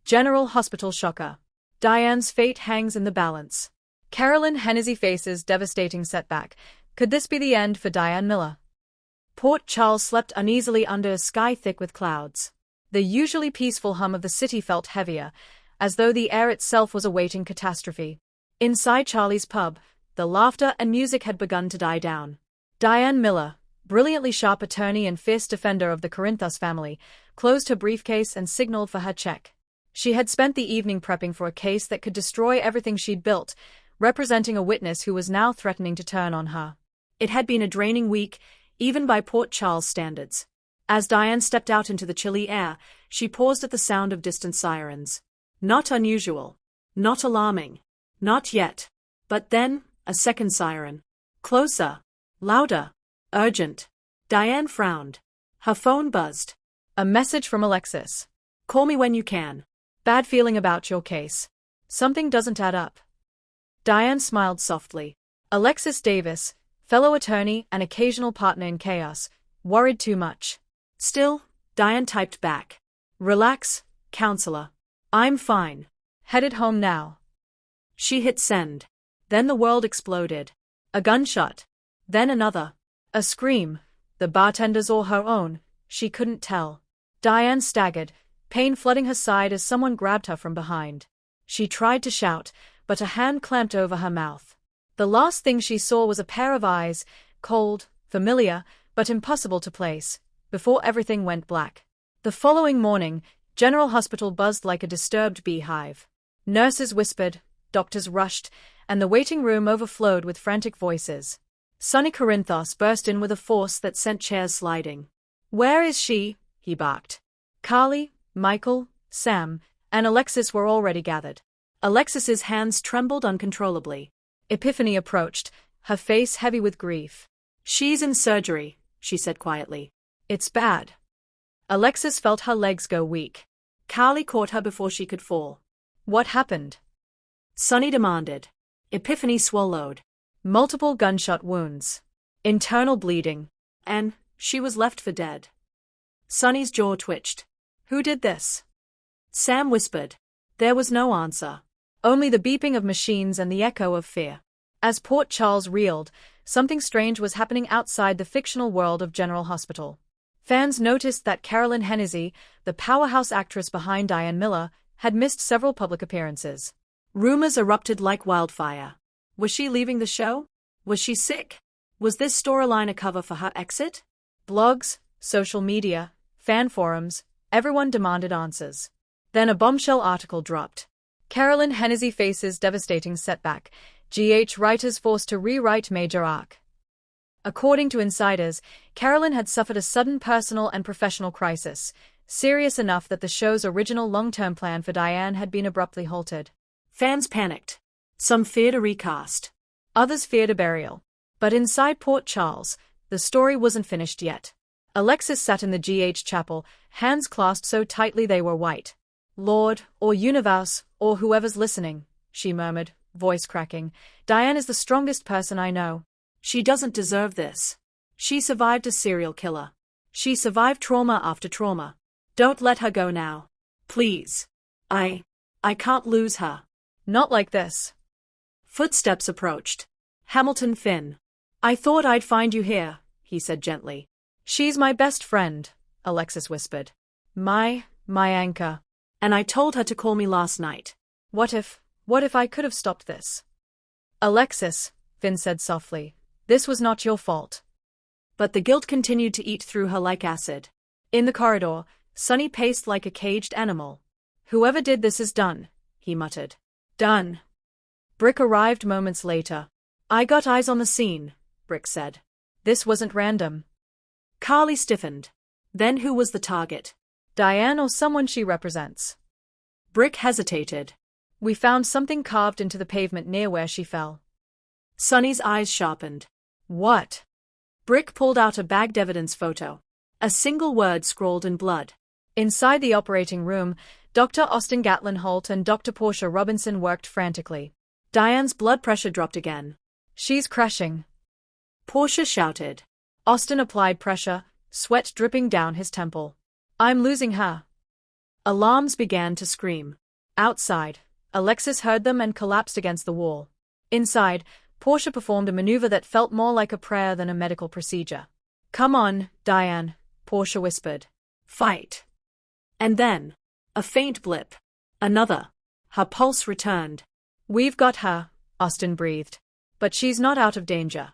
General Hospital shocker. Diane's fate hangs in the balance. Carolyn Hennesy faces devastating setback. Could this be the end for Diane Miller? Port Charles slept uneasily under a sky thick with clouds. The usually peaceful hum of the city felt heavier, as though the air itself was awaiting catastrophe. Inside Charlie's pub, the laughter and music had begun to die down. Diane Miller, brilliantly sharp attorney and fierce defender of the Corinthos family, closed her briefcase and signaled for her check. She had spent the evening prepping for a case that could destroy everything she'd built, representing a witness who was now threatening to turn on her. It had been a draining week, even by Port Charles standards. As Diane stepped out into the chilly air, she paused at the sound of distant sirens. Not unusual. Not alarming. Not yet. But then, a second siren. Closer. Louder. Urgent. Diane frowned. Her phone buzzed. A message from Alexis. Call me when you can. Bad feeling about your case. Something doesn't add up. Diane smiled softly. Alexis Davis, fellow attorney and occasional partner in chaos, worried too much. Still, Diane typed back. Relax, counselor. I'm fine. Headed home now. She hit send. Then the world exploded. A gunshot. Then another. A scream. The bartender's or her own, she couldn't tell. Diane staggered, pain flooding her side as someone grabbed her from behind. She tried to shout, but a hand clamped over her mouth. The last thing she saw was a pair of eyes, cold, familiar, but impossible to place, before everything went black. The following morning, General Hospital buzzed like a disturbed beehive. Nurses whispered, doctors rushed, and the waiting room overflowed with frantic voices. Sonny Corinthos burst in with a force that sent chairs sliding. Where is she? He barked. Carly, Michael, Sam, and Alexis were already gathered. Alexis's hands trembled uncontrollably. Epiphany approached, her face heavy with grief. She's in surgery, she said quietly. It's bad. Alexis felt her legs go weak. Carly caught her before she could fall. What happened? Sonny demanded. Epiphany swallowed. Multiple gunshot wounds. Internal bleeding. And she was left for dead. Sonny's jaw twitched. Who did this? Sam whispered. There was no answer. Only the beeping of machines and the echo of fear. As Port Charles reeled, something strange was happening outside the fictional world of General Hospital. Fans noticed that Carolyn Hennesy, the powerhouse actress behind Diane Miller, had missed several public appearances. Rumors erupted like wildfire. Was she leaving the show? Was she sick? Was this storyline a cover for her exit? Blogs, social media, fan forums, everyone demanded answers. Then a bombshell article dropped. Carolyn Hennesy faces devastating setback. GH writers forced to rewrite major arc. According to insiders, Carolyn had suffered a sudden personal and professional crisis, serious enough that the show's original long-term plan for Diane had been abruptly halted. Fans panicked. Some feared a recast. Others feared a burial. But inside Port Charles, the story wasn't finished yet. Alexis sat in the GH chapel, hands clasped so tightly they were white. Lord, or universe, or whoever's listening, she murmured, voice cracking. Diane is the strongest person I know. She doesn't deserve this. She survived a serial killer. She survived trauma after trauma. Don't let her go now. Please. I can't lose her. Not like this. Footsteps approached. Hamilton Finn. I thought I'd find you here, he said gently. She's my best friend, Alexis whispered. My anchor. And I told her to call me last night. What if I could have stopped this? Alexis, Finn said softly, this was not your fault. But the guilt continued to eat through her like acid. In the corridor, Sonny paced like a caged animal. Whoever did this is done, he muttered. Done. Brick arrived moments later. I got eyes on the scene, Brick said. This wasn't random. Carly stiffened. Then who was the target? Diane or someone she represents? Brick hesitated. We found something carved into the pavement near where she fell. Sonny's eyes sharpened. What? Brick pulled out a bagged evidence photo. A single word scrawled in blood. Inside the operating room, Dr. Austin Gatlin Holt and Dr. Portia Robinson worked frantically. Diane's blood pressure dropped again. She's crashing. Portia shouted. Austin applied pressure, sweat dripping down his temple. I'm losing her. Alarms began to scream. Outside, Alexis heard them and collapsed against the wall. Inside, Portia performed a maneuver that felt more like a prayer than a medical procedure. "Come on, Diane," Portia whispered. "Fight." And then, a faint blip. Another. Her pulse returned. "We've got her," Austin breathed. "But she's not out of danger."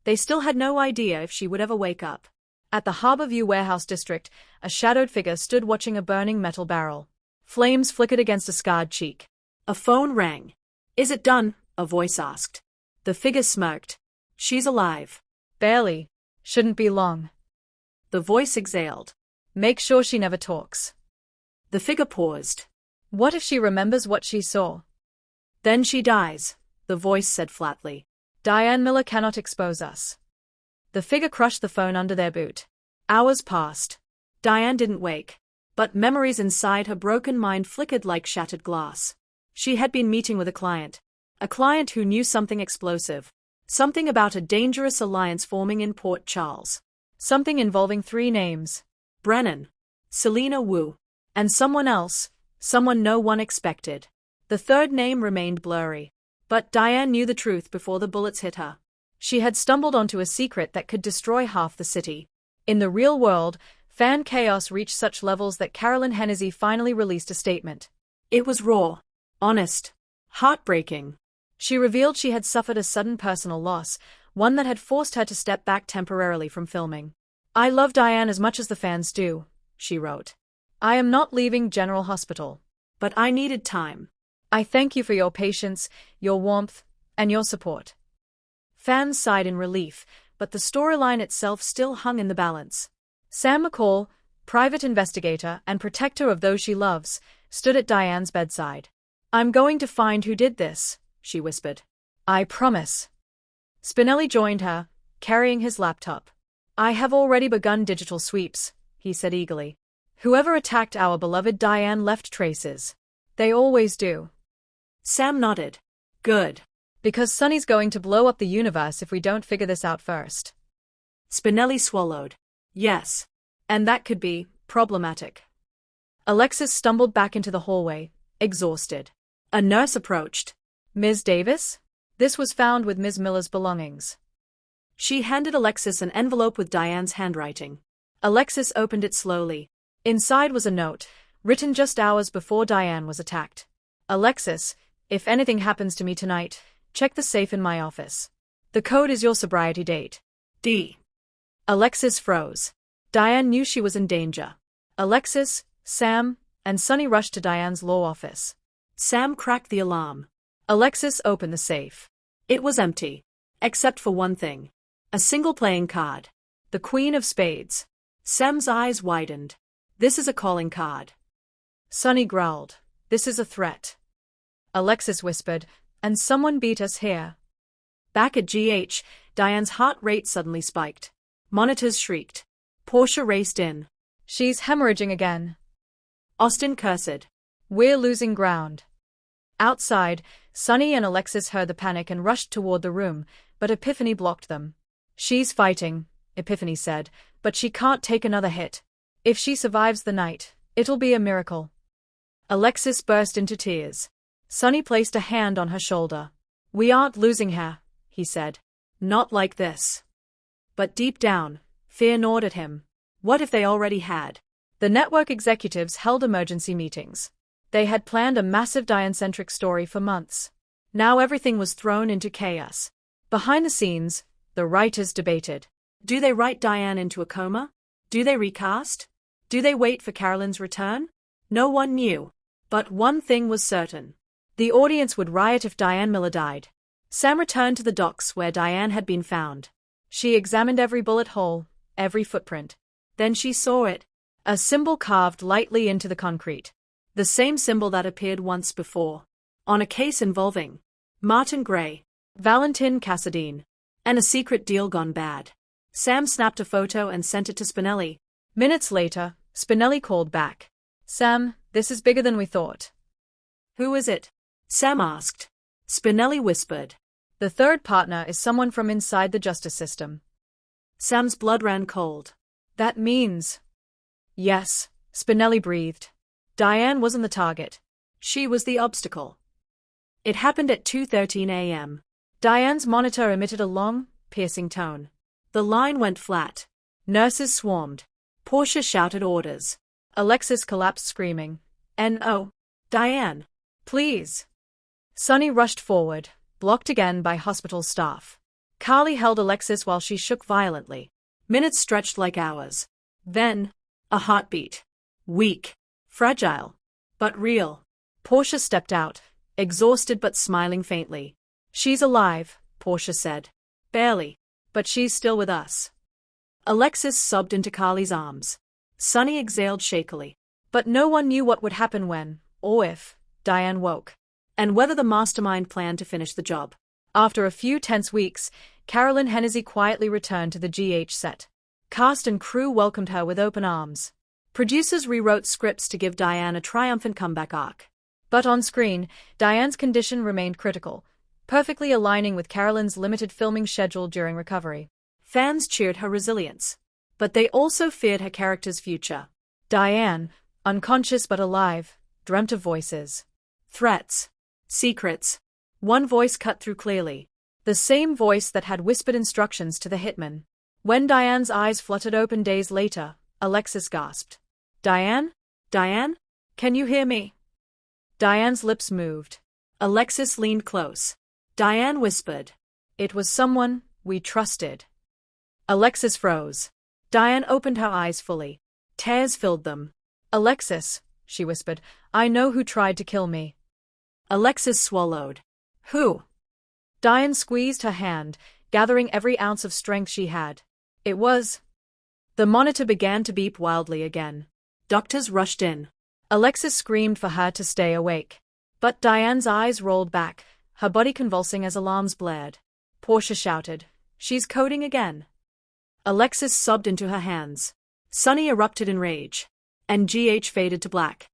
They still had no idea if she would ever wake up. At the Harborview warehouse district, a shadowed figure stood watching a burning metal barrel. Flames flickered against a scarred cheek. A phone rang. "Is it done?" a voice asked. The figure smirked. "She's alive." "Barely. Shouldn't be long." The voice exhaled. "Make sure she never talks." The figure paused. "What if she remembers what she saw?" "Then she dies," the voice said flatly. "Diane Miller cannot expose us." The figure crushed the phone under their boot. Hours passed. Diane didn't wake, but memories inside her broken mind flickered like shattered glass. She had been meeting with a client who knew something explosive, something about a dangerous alliance forming in Port Charles, something involving 3 names: Brennan, Selena Wu, and someone else, someone no one expected. The third name remained blurry, but Diane knew the truth before the bullets hit her. She had stumbled onto a secret that could destroy half the city. In the real world, fan chaos reached such levels that Carolyn Hennesy finally released a statement. It was raw, honest, heartbreaking. She revealed she had suffered a sudden personal loss, one that had forced her to step back temporarily from filming. "I love Diane as much as the fans do," she wrote. "I am not leaving General Hospital. But I needed time. I thank you for your patience, your warmth, and your support." Fans sighed in relief, but the storyline itself still hung in the balance. Sam McCall, private investigator and protector of those she loves, stood at Diane's bedside. "I'm going to find who did this," she whispered. "I promise." Spinelli joined her, carrying his laptop. "I have already begun digital sweeps," he said eagerly. "Whoever attacked our beloved Diane left traces. They always do." Sam nodded. "Good. Because Sonny's going to blow up the universe if we don't figure this out first." Spinelli swallowed. "Yes. And that could be problematic." Alexis stumbled back into the hallway, exhausted. A nurse approached. "Ms. Davis?" This was found with Ms. Miller's belongings. She handed Alexis an envelope with Diane's handwriting. Alexis opened it slowly. Inside was a note, written just hours before Diane was attacked. "Alexis, if anything happens to me tonight, check the safe in my office. The code is your sobriety date. D." Alexis froze. Diane knew she was in danger. Alexis, Sam, and Sonny rushed to Diane's law office. Sam cracked the alarm. Alexis opened the safe. It was empty, except for one thing. A single playing card. The Queen of Spades. Sam's eyes widened. "This is a calling card." Sonny growled. "This is a threat." Alexis whispered, "And someone beat us here." Back at GH, Diane's heart rate suddenly spiked. Monitors shrieked. Portia raced in. "She's hemorrhaging again." Austin cursed. "We're losing ground." Outside, Sonny and Alexis heard the panic and rushed toward the room, but Epiphany blocked them. "She's fighting," Epiphany said, "but she can't take another hit. If she survives the night, it'll be a miracle." Alexis burst into tears. Sonny placed a hand on her shoulder. "We aren't losing her," he said. "Not like this." But deep down, fear gnawed at him. What if they already had? The network executives held emergency meetings. They had planned a massive Diane-centric story for months. Now everything was thrown into chaos. Behind the scenes, the writers debated. Do they write Diane into a coma? Do they recast? Do they wait for Carolyn's return? No one knew. But one thing was certain. The audience would riot if Diane Miller died. Sam returned to the docks where Diane had been found. She examined every bullet hole, every footprint. Then she saw it. A symbol carved lightly into the concrete. The same symbol that appeared once before. On a case involving Martin Gray, Valentin Cassadine, and a secret deal gone bad. Sam snapped a photo and sent it to Spinelli. Minutes later, Spinelli called back. "Sam, this is bigger than we thought." "Who is it?" Sam asked. Spinelli whispered. "The third partner is someone from inside the justice system." Sam's blood ran cold. "That means—" "Yes," Spinelli breathed. Diane wasn't the target. She was the obstacle. It happened at 2:13 a.m. Diane's monitor emitted a long, piercing tone. The line went flat. Nurses swarmed. Portia shouted orders. Alexis collapsed screaming. No. Diane. Please. Sonny rushed forward, blocked again by hospital staff. Carly held Alexis while she shook violently. Minutes stretched like hours. Then, a heartbeat. Weak. Fragile. But real. Portia stepped out, exhausted but smiling faintly. She's alive, Portia said. Barely. But she's still with us. Alexis sobbed into Carly's arms. Sonny exhaled shakily. But no one knew what would happen when, or if, Diane woke. And whether the mastermind planned to finish the job. After a few tense weeks, Carolyn Hennesy quietly returned to the GH set. Cast and crew welcomed her with open arms. Producers rewrote scripts to give Diane a triumphant comeback arc. But on screen, Diane's condition remained critical, perfectly aligning with Carolyn's limited filming schedule during recovery. Fans cheered her resilience. But they also feared her character's future. Diane, unconscious but alive, dreamt of voices. Threats. Secrets. One voice cut through clearly. The same voice that had whispered instructions to the hitman. When Diane's eyes fluttered open days later, Alexis gasped. Diane? Diane? Can you hear me? Diane's lips moved. Alexis leaned close. Diane whispered. It was someone we trusted. Alexis froze. Diane opened her eyes fully. Tears filled them. Alexis, she whispered, I know who tried to kill me. Alexis swallowed. Who? Diane squeezed her hand, gathering every ounce of strength she had. It was. The monitor began to beep wildly again. Doctors rushed in. Alexis screamed for her to stay awake. But Diane's eyes rolled back, her body convulsing as alarms blared. Portia shouted, She's coding again. Alexis sobbed into her hands. Sonny erupted in rage. And GH faded to black.